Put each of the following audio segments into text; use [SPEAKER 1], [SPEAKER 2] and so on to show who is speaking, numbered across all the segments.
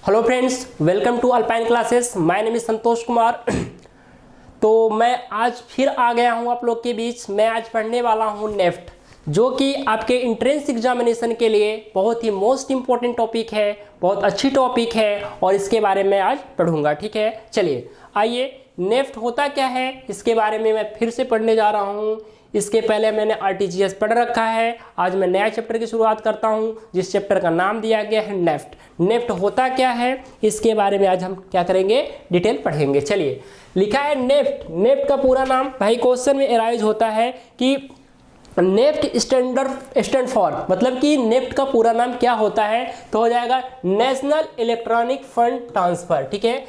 [SPEAKER 1] Hello friends, welcome to Alpine classes. My name is Santosh Kumar. तो मैं आज फिर आ गया हूं आप लोग के बीच। मैं आज पढ़ने वाला हूं नेफ्ट, जो कि आपके इंट्रेंस एग्जामिनेशन के लिए बहुत ही मोस्ट इंपॉर्टेंट टॉपिक है, बहुत अच्छी टॉपिक है और इसके बारे में आज पढ़ूंगा। ठीक है, चलिए आइए, नेफ्ट होता क्या है इसके बारे में मैं फिर से पढ़ने जा रहा हूँ। इसके पहले मैंने आरटीजीएस पढ़ रखा है। आज मैं नया चैप्टर की शुरुआत करता हूँ, जिस चैप्टर का नाम दिया गया है नेफ्ट। नेफ्ट होता क्या है इसके बारे में आज हम क्या करेंगे, डिटेल पढ़ेंगे। चलिए, लिखा है नेफ्ट। नेफ्ट का पूरा नाम भाई क्वेश्चन में एराइज होता है कि नेफ्ट स्टैंड फॉर, मतलब कि नेफ्ट का पूरा नाम क्या होता है, तो हो जाएगा नेशनल इलेक्ट्रॉनिक फंड ट्रांसफर। ठीक है,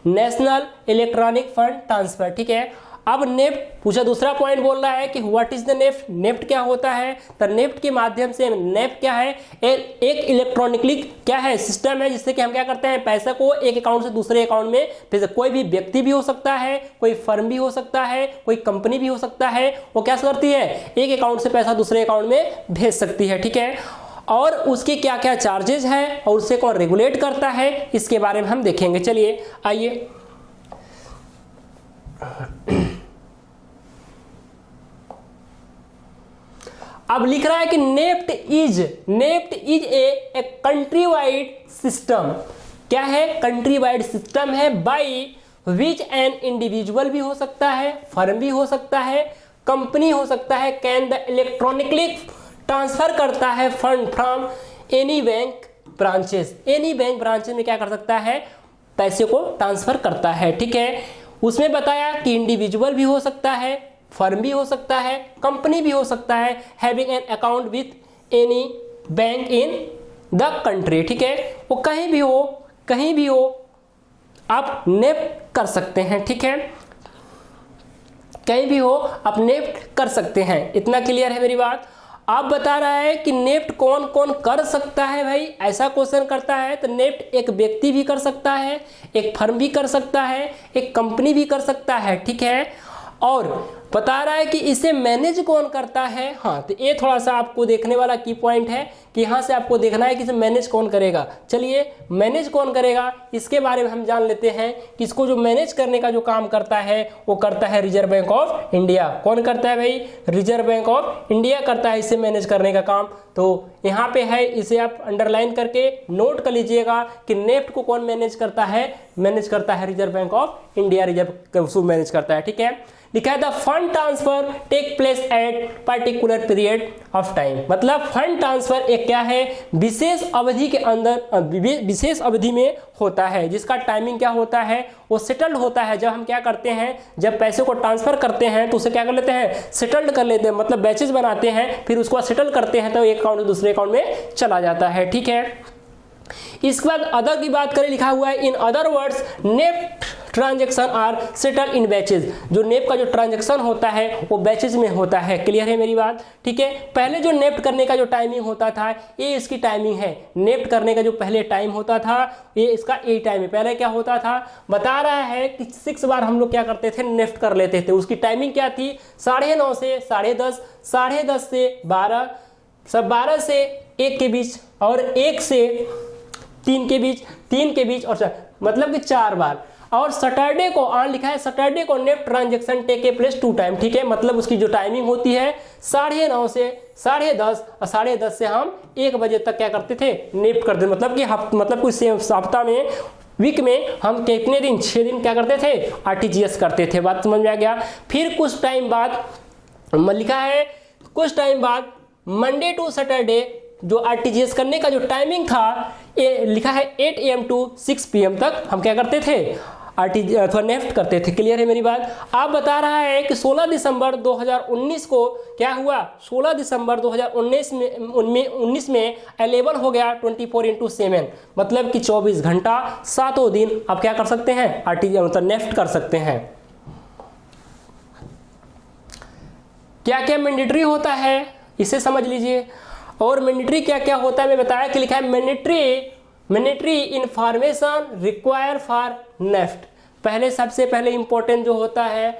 [SPEAKER 1] नेशनल इलेक्ट्रॉनिक फंड ट्रांसफर। ठीक है, अब नेफ्ट पूछा, दूसरा पॉइंट बोल रहा है कि what is the NEFT, NEFT क्या होता है। तो नेफ्ट के माध्यम से, नेफ्ट क्या है, एक इलेक्ट्रॉनिकली क्या है, सिस्टम है जिससे कि हम क्या करते हैं, पैसा को एक अकाउंट से दूसरे अकाउंट में भेज। कोई भी व्यक्ति भी हो सकता है, कोई फर्म भी हो सकता है, कोई कंपनी भी हो सकता है, वो क्या करती है, एक अकाउंट से पैसा दूसरे अकाउंट में भेज सकती है। ठीक है, और उसके क्या क्या चार्जेस है और उससे कौन रेगुलेट करता है, इसके बारे में हम देखेंगे। चलिए आइए, अब लिख रहा है कि NEFT is a country wide system. क्या है, कंट्री वाइड सिस्टम है बाई विच एन इंडिविजुअल भी हो सकता है, फर्म भी हो सकता है, कंपनी हो सकता है, कैन द इलेक्ट्रॉनिकली ट्रांसफर करता है fund from any bank branches. Any bank branches में क्या कर सकता है, पैसे को ट्रांसफर करता है। ठीक है, उसमें बताया कि इंडिविजुअल भी हो सकता है, फर्म भी हो सकता है, कंपनी भी हो सकता है, having an account with any bank in the country. ठीक है, वो कहीं भी हो आप नेफ्ट कर सकते हैं। ठीक है, कहीं भी हो आप नेफ्ट कर सकते हैं। इतना क्लियर है मेरी बात। आप बता रहा है कि नेफ्ट कौन कौन कर सकता है। भाई ऐसा क्वेश्चन करता है तो नेफ्ट एक व्यक्ति भी कर सकता है, एक फर्म भी कर सकता है, एक कंपनी भी कर सकता है। ठीक है, और बता रहा है कि इसे मैनेज कौन करता है। हाँ, तो ये थोड़ा सा आपको देखने वाला की पॉइंट है कि यहाँ से आपको देखना है कि इसे मैनेज कौन करेगा। चलिए, मैनेज कौन करेगा इसके बारे में हम जान लेते हैं कि इसको जो मैनेज करने का जो काम करता है वो करता है रिजर्व बैंक ऑफ इंडिया। कौन करता है भाई, रिजर्व बैंक ऑफ इंडिया करता है इसे मैनेज करने का काम। तो यहाँ पे है, इसे आप अंडरलाइन करके नोट कर लीजिएगा कि नेफ्ट को कौन मैनेज करता है, मैनेज करता है reserve bank of India, reserve manage करता है। ठीक है, लिखा है the fund transfer take place at particular period of time. मतलब फंड ट्रांसफर एक क्या है, विशेष अवधि के अंदर, विशेष अवधि में होता है, जिसका टाइमिंग क्या होता है, वो सेटल्ड होता है। जब हम क्या करते हैं, जब पैसे को ट्रांसफर करते हैं तो उसे क्या कर लेते हैं, सेटल्ड कर लेते हैं, मतलब बैचेज बनाते हैं, फिर उसको सेटल करते हैं तो एक अकाउंट से दूसरे अकाउंट में चला जाता है। ठीक है, इसके बाद अदर की बात करें, लिखा हुआ है in other words NEFT transaction are settle in batches. जो नेफ्ट का जो ट्रांजैक्शन होता है वो बैचेज में होता है। क्लियर है मेरी बात। ठीक है, पहले जो नेफ्ट करने का जो टाइमिंग होता था, ये इसकी टाइमिंग है। नेफ्ट करने का जो पहले टाइम होता था, ये इसका ए टाइम है। पहले क्या होता था, बता रहा है कि 6 बार हम लोग क्या करते थे, नेफ्ट कर लेते थे। उसकी टाइमिंग क्या थी, 9:30 से 10:30, 10:30 से 12, 12 से 1 के बीच और 1 से 3 के बीच, 3 के बीच, और मतलब कि 4 बार। और सैटरडे को ऑन लिखा है, सैटरडे को NEFT transaction take a place 2 time. ठीक है, मतलब उसकी जो टाइमिंग होती है 9:30 से 10:30 और 10:30 से हम 1 बजे तक क्या करते थे, नेफ्ट करते थे। मतलब कि मतलब कुछ सप्ताह में, वीक में हम कितने दिन, 6 दिन क्या करते थे, आरटीजीएस करते थे। बात समझ में आ गया। फिर कुछ टाइम बाद लिखा है, कुछ टाइम बाद मंडे टू सैटरडे जो आरटीजीएस करने का जो टाइमिंग था, ये लिखा है 8 AM टू 6 PM तक हम क्या करते थे, आरटीजी अथवा नेफ्ट करते थे। क्लियर है मेरी बात। आप बता रहा है कि 16 दिसंबर 2019 को क्या हुआ, 16 दिसंबर 2019 में अवेलेबल हो गया 24/7, मतलब कि 24 घंटा 7 दिन आप क्या कर सकते हैं, आरटीजी मतलब नेफ्ट कर सकते हैं। क्या क्या मैंडेटरी होता है इसे समझ लीजिए। और मैंडेटरी क्या क्या होता है मैं बताया कि लिखा है mandatory information require for NEFT. पहले सबसे पहले इंपॉर्टेंट जो होता है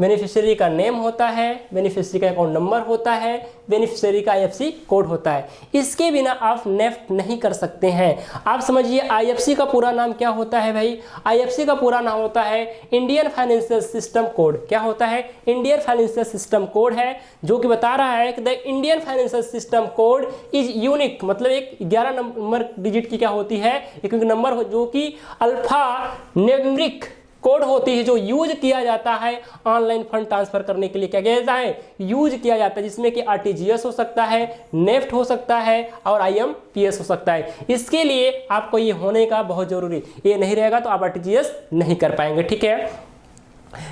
[SPEAKER 1] बेनिफिशियरी का नेम होता है, बेनिफिशियरी का अकाउंट नंबर होता है, बेनिफिशियरी का IFSC कोड होता है। इसके बिना आप नेफ्ट नहीं कर सकते हैं। आप समझिए IFSC का पूरा नाम क्या होता है भाई? IFSC का पूरा नाम होता है इंडियन फाइनेंशियल सिस्टम कोड। क्या होता है? इंडियन फाइनेंशियल सिस्टम कोड है, जो कि बता रहा है कि the Indian financial system code is unique, मतलब एक 11 नंबर डिजिट की क्या होती है, एक नंबर जो कि अल्फा न्यूमेरिक कोड होती है, जो यूज किया जाता है ऑनलाइन फंड ट्रांसफर करने के लिए। क्या किया जाता है? यूज किया जाता है, जिसमें कि RTGS हो सकता है, नेफ्ट हो सकता है और IMPS हो सकता है। इसके लिए आपको ये होने का बहुत जरूरी, ये नहीं रहेगा तो आप RTGS नहीं कर पाएंगे, ठीक है।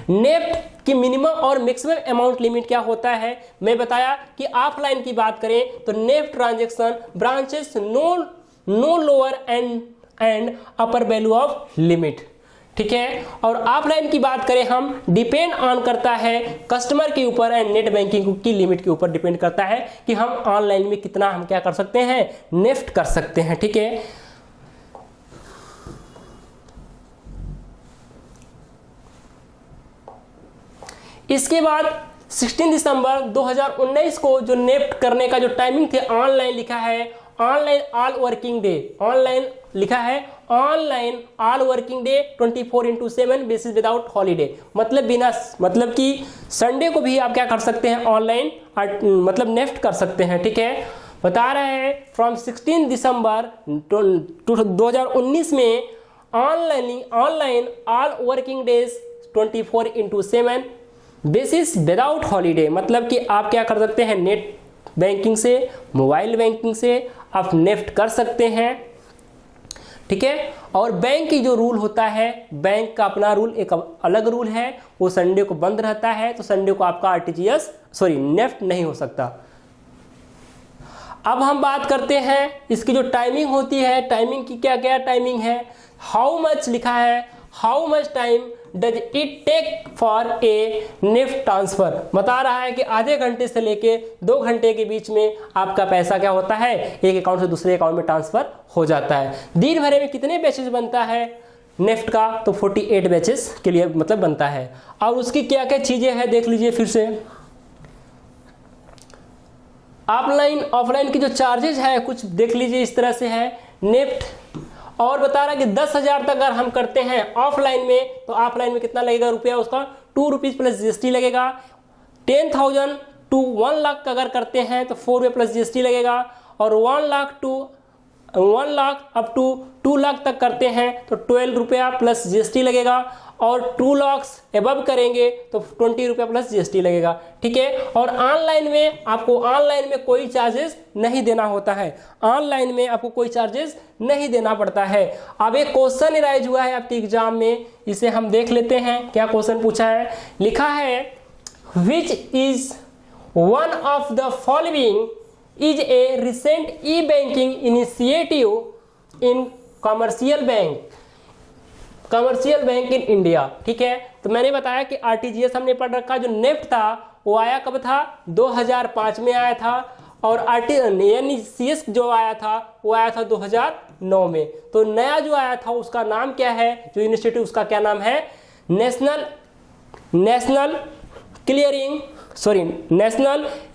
[SPEAKER 1] नेफ्ट की मिनिमम और मैक्सिमम अमाउंट लिमिट क्या होता है? मैं बताया कि ऑफलाइन की बात करें तो NEFT transaction branches no lower and upper value of limit, ठीक है। और ऑफलाइन की बात करें हम, डिपेंड ऑन करता है कस्टमर के ऊपर एंड नेट बैंकिंग की लिमिट के ऊपर डिपेंड करता है कि हम ऑनलाइन में कितना हम क्या कर सकते हैं, नेफ्ट कर सकते हैं, ठीक है। इसके बाद 16 दिसंबर 2019 को जो नेफ्ट करने का जो टाइमिंग थे ऑनलाइन लिखा है online all working day, online लिखा है online all working day 24/7 basis without holiday, मतलब बिना, मतलब कि संडे को भी आप क्या कर सकते हैं, ऑनलाइन मतलब नेफ्ट कर सकते हैं, ठीक है। बता रहे हैं फ्रॉम 16 दिसंबर 2019 में online all working days 24/7 basis without holiday, मतलब कि आप क्या कर सकते हैं, नेट बैंकिंग से, मोबाइल बैंकिंग से आप नेफ्ट कर सकते हैं, ठीक है। और बैंक की जो रूल होता है, बैंक का अपना रूल एक अलग रूल है, वो संडे को बंद रहता है, तो संडे को आपका नेफ्ट नहीं हो सकता। अब हम बात करते हैं इसकी जो टाइमिंग होती है, टाइमिंग की क्या क्या टाइमिंग है। हाउ मच लिखा है, how much time does it take for a NEFT transfer, बता रहा है कि आधे घंटे से लेके 2 घंटे के बीच में आपका पैसा क्या होता है, एक अकाउंट से दूसरे अकाउंट में ट्रांसफर हो जाता है। दिन भर में कितने बैचेस बनता है नेफ्ट का, तो 48 बैचेस के लिए मतलब बनता है। और उसकी क्या क्या चीजें हैं देख लीजिए फिर से। ऑफलाइन की जो चार्जेस है कुछ देख लीजिए, इस तरह से है नेफ्ट, और बता रहा है कि 10,000 तक अगर हम करते हैं ऑफलाइन में, तो ऑफलाइन में कितना लगेगा रुपया, उसका 2 रुपीज़ प्लस GST लगेगा। 10,000 टू 1 लाख अगर करते हैं तो 4 रुपये प्लस GST लगेगा। और 1 लाख अप टू 2 लाख तक करते हैं तो 12 रुपया प्लस GST लगेगा। और 2 लाख एबव करेंगे तो 20 रुपया प्लस GST लगेगा, ठीक है। और ऑनलाइन में आपको कोई चार्जेस नहीं देना होता है, ऑनलाइन में आपको कोई चार्जेस नहीं देना पड़ता है। अब एक क्वेश्चन राइज हुआ है आपके एग्जाम में, इसे हम देख लेते हैं क्या क्वेश्चन पूछा है। लिखा है which is one of the following is a recent e-banking initiative in commercial bank in India, ठीक है। तो मैंने बताया कि RTGS हमने पढ़ रखा, जो नेफ्ट था वो आया कब था, 2005 में आया था। और RTGS जो आया था वो आया था 2009 में। तो नया जो आया था उसका नाम क्या है, जो इनिशिएटिव उसका क्या नाम है, नेशनल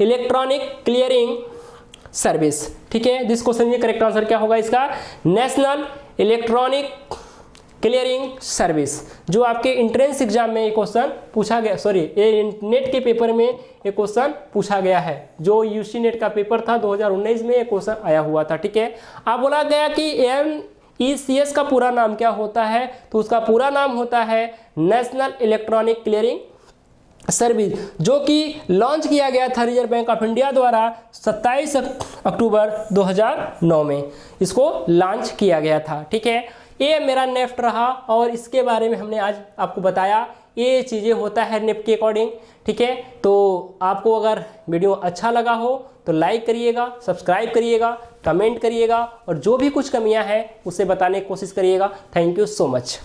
[SPEAKER 1] इलेक्ट्रॉनिक क्लियरिंग सर्विस, ठीक है। जिस क्वेश्चन का करेक्ट आंसर क्या होगा इसका, नेशनल इलेक्ट्रॉनिक क्लियरिंग सर्विस, जो आपके एंट्रेंस एग्जाम में एक क्वेश्चन पूछा गया, नेट के पेपर में एक क्वेश्चन पूछा गया है, जो UC नेट का पेपर था 2019 में एक क्वेश्चन आया हुआ था, ठीक है। अब बोला गया कि NECS का पूरा नाम क्या होता है, तो उसका पूरा नाम होता है नेशनल इलेक्ट्रॉनिक क्लियरिंग सर्विस, जो कि लॉन्च किया गया था रिजर्व बैंक ऑफ इंडिया द्वारा 27 अक्टूबर 2009 में इसको लॉन्च किया गया था, ठीक है। ये मेरा नेफ्ट रहा और इसके बारे में हमने आज आपको बताया, ये चीज़ें होता है नेफ्ट के अकॉर्डिंग, ठीक है। तो आपको अगर वीडियो अच्छा लगा हो तो लाइक करिएगा, सब्सक्राइब करिएगा, कमेंट करिएगा और जो भी कुछ कमियां हैं उसे बताने की कोशिश करिएगा। Thank you so much.